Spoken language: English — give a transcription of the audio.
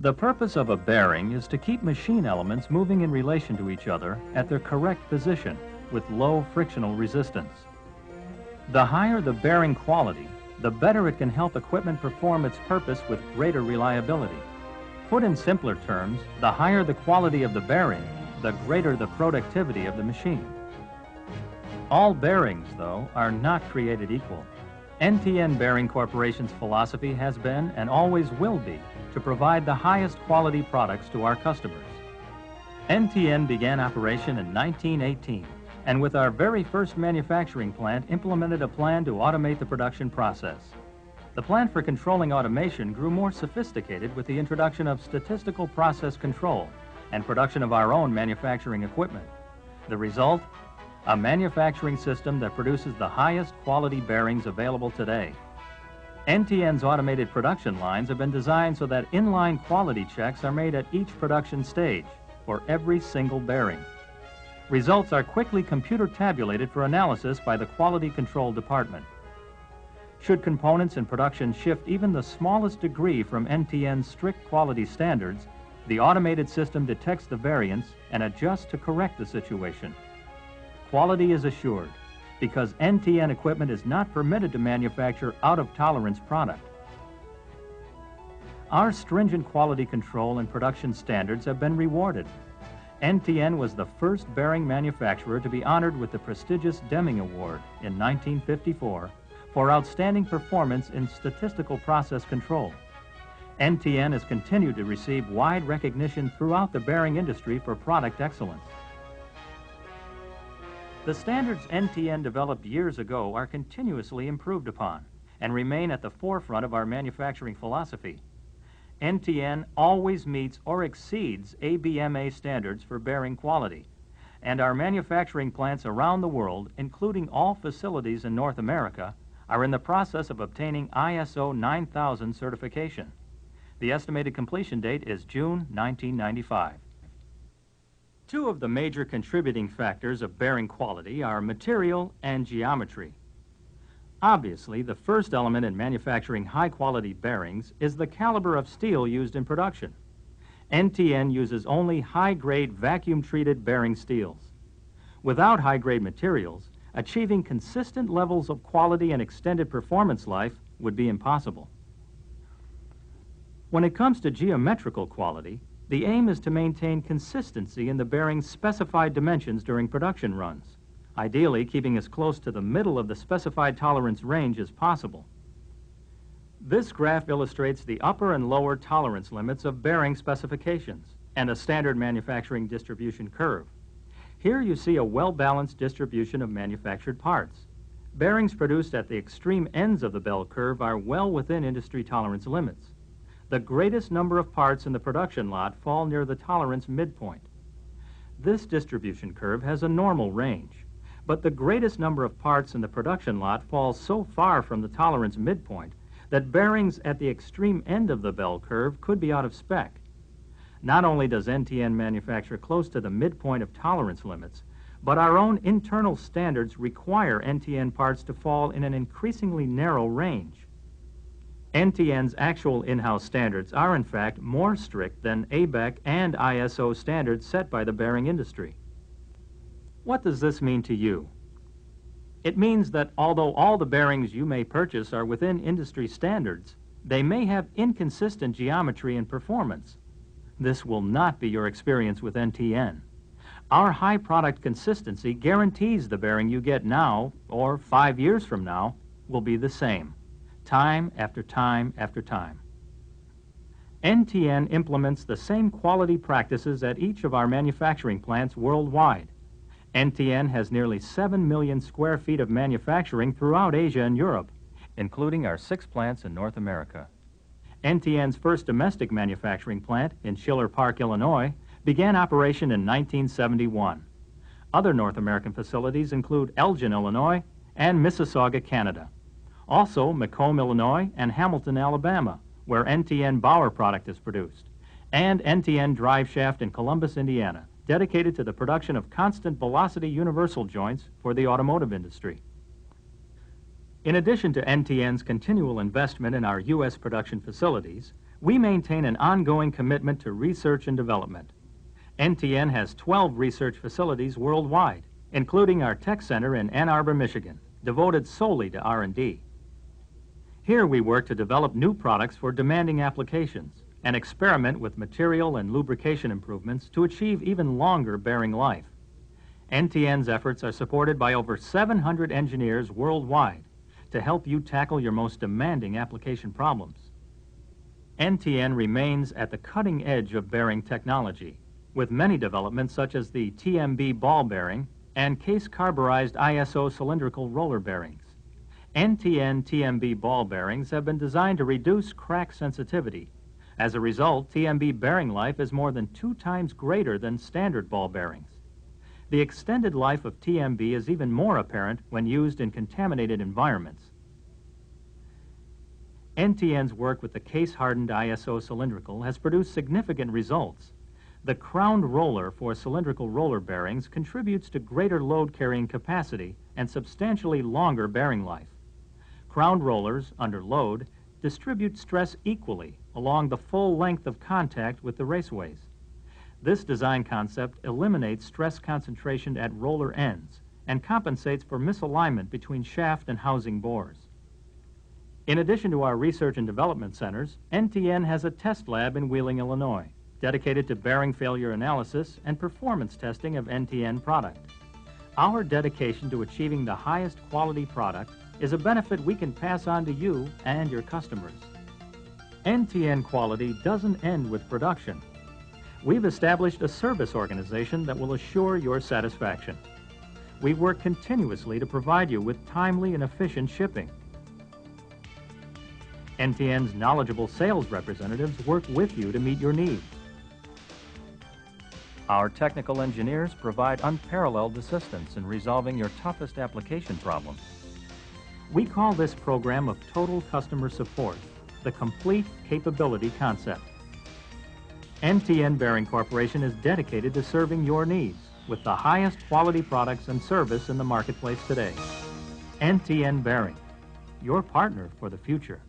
The purpose of a bearing is to keep machine elements moving in relation to each other at their correct position with low frictional resistance. The higher the bearing quality, the better it can help equipment perform its purpose with greater reliability. Put in simpler terms, the higher the quality of the bearing, the greater the productivity of the machine. All bearings, though, are not created equal. NTN Bearing Corporation's philosophy has been and always will be to provide the highest quality products to our customers. NTN began operation in 1918, and with our very first manufacturing plant implemented a plan to automate the production process. The plan for controlling automation grew more sophisticated with the introduction of statistical process control and production of our own manufacturing equipment. The result? A manufacturing system that produces the highest quality bearings available today. NTN's automated production lines have been designed so that inline quality checks are made at each production stage for every single bearing. Results are quickly computer tabulated for analysis by the Quality Control Department. Should components in production shift even the smallest degree from NTN's strict quality standards, the automated system detects the variance and adjusts to correct the situation. Quality is assured because NTN equipment is not permitted to manufacture out-of-tolerance product. Our stringent quality control and production standards have been rewarded. NTN was the first bearing manufacturer to be honored with the prestigious Deming Award in 1954 for outstanding performance in statistical process control. NTN has continued to receive wide recognition throughout the bearing industry for product excellence. The standards NTN developed years ago are continuously improved upon and remain at the forefront of our manufacturing philosophy. NTN always meets or exceeds ABMA standards for bearing quality, and our manufacturing plants around the world, including all facilities in North America, are in the process of obtaining ISO 9000 certification. The estimated completion date is June 1995. Two of the major contributing factors of bearing quality are material and geometry. Obviously, the first element in manufacturing high-quality bearings is the caliber of steel used in production. NTN uses only high-grade vacuum-treated bearing steels. Without high-grade materials, achieving consistent levels of quality and extended performance life would be impossible. When it comes to geometrical quality, the aim is to maintain consistency in the bearing's specified dimensions during production runs, ideally keeping as close to the middle of the specified tolerance range as possible. This graph illustrates the upper and lower tolerance limits of bearing specifications and a standard manufacturing distribution curve. Here you see a well-balanced distribution of manufactured parts. Bearings produced at the extreme ends of the bell curve are well within industry tolerance limits. The greatest number of parts in the production lot fall near the tolerance midpoint. This distribution curve has a normal range, but the greatest number of parts in the production lot falls so far from the tolerance midpoint that bearings at the extreme end of the bell curve could be out of spec. Not only does NTN manufacture close to the midpoint of tolerance limits, but our own internal standards require NTN parts to fall in an increasingly narrow range. NTN's actual in-house standards are, in fact, more strict than ABEC and ISO standards set by the bearing industry. What does this mean to you? It means that although all the bearings you may purchase are within industry standards, they may have inconsistent geometry and performance. This will not be your experience with NTN. Our high product consistency guarantees the bearing you get now, or 5 years from now, will be the same, time after time after time. NTN implements the same quality practices at each of our manufacturing plants worldwide. NTN has nearly 7 million square feet of manufacturing throughout Asia and Europe, including our 6 plants in North America. NTN's first domestic manufacturing plant in Schiller Park, Illinois, began operation in 1971. Other North American facilities include Elgin, Illinois, and Mississauga, Canada. Also, Macomb, Illinois, and Hamilton, Alabama, where NTN Bauer product is produced, and NTN Drive Shaft in Columbus, Indiana, dedicated to the production of constant velocity universal joints for the automotive industry. In addition to NTN's continual investment in our U.S. production facilities, we maintain an ongoing commitment to research and development. NTN has 12 research facilities worldwide, including our Tech Center in Ann Arbor, Michigan, devoted solely to R&D. Here we work to develop new products for demanding applications and experiment with material and lubrication improvements to achieve even longer bearing life. NTN's efforts are supported by over 700 engineers worldwide to help you tackle your most demanding application problems. NTN remains at the cutting edge of bearing technology, with many developments such as the TMB ball bearing and case carburized ISO cylindrical roller bearings. NTN TMB ball bearings have been designed to reduce crack sensitivity. As a result, TMB bearing life is more than 2 times greater than standard ball bearings. The extended life of TMB is even more apparent when used in contaminated environments. NTN's work with the case-hardened ISO cylindrical has produced significant results. The crowned roller for cylindrical roller bearings contributes to greater load carrying capacity and substantially longer bearing life. Crowned rollers, under load, distribute stress equally along the full length of contact with the raceways. This design concept eliminates stress concentration at roller ends and compensates for misalignment between shaft and housing bores. In addition to our research and development centers, NTN has a test lab in Wheeling, Illinois, dedicated to bearing failure analysis and performance testing of NTN product. Our dedication to achieving the highest quality product is a benefit we can pass on to you and your customers. NTN quality doesn't end with production. We've established a service organization that will assure your satisfaction. We work continuously to provide you with timely and efficient shipping. NTN's knowledgeable sales representatives work with you to meet your needs. Our technical engineers provide unparalleled assistance in resolving your toughest application problems. We call this program of total customer support the complete capability concept. NTN Bearing Corporation is dedicated to serving your needs with the highest quality products and service in the marketplace today. NTN Bearing, your partner for the future.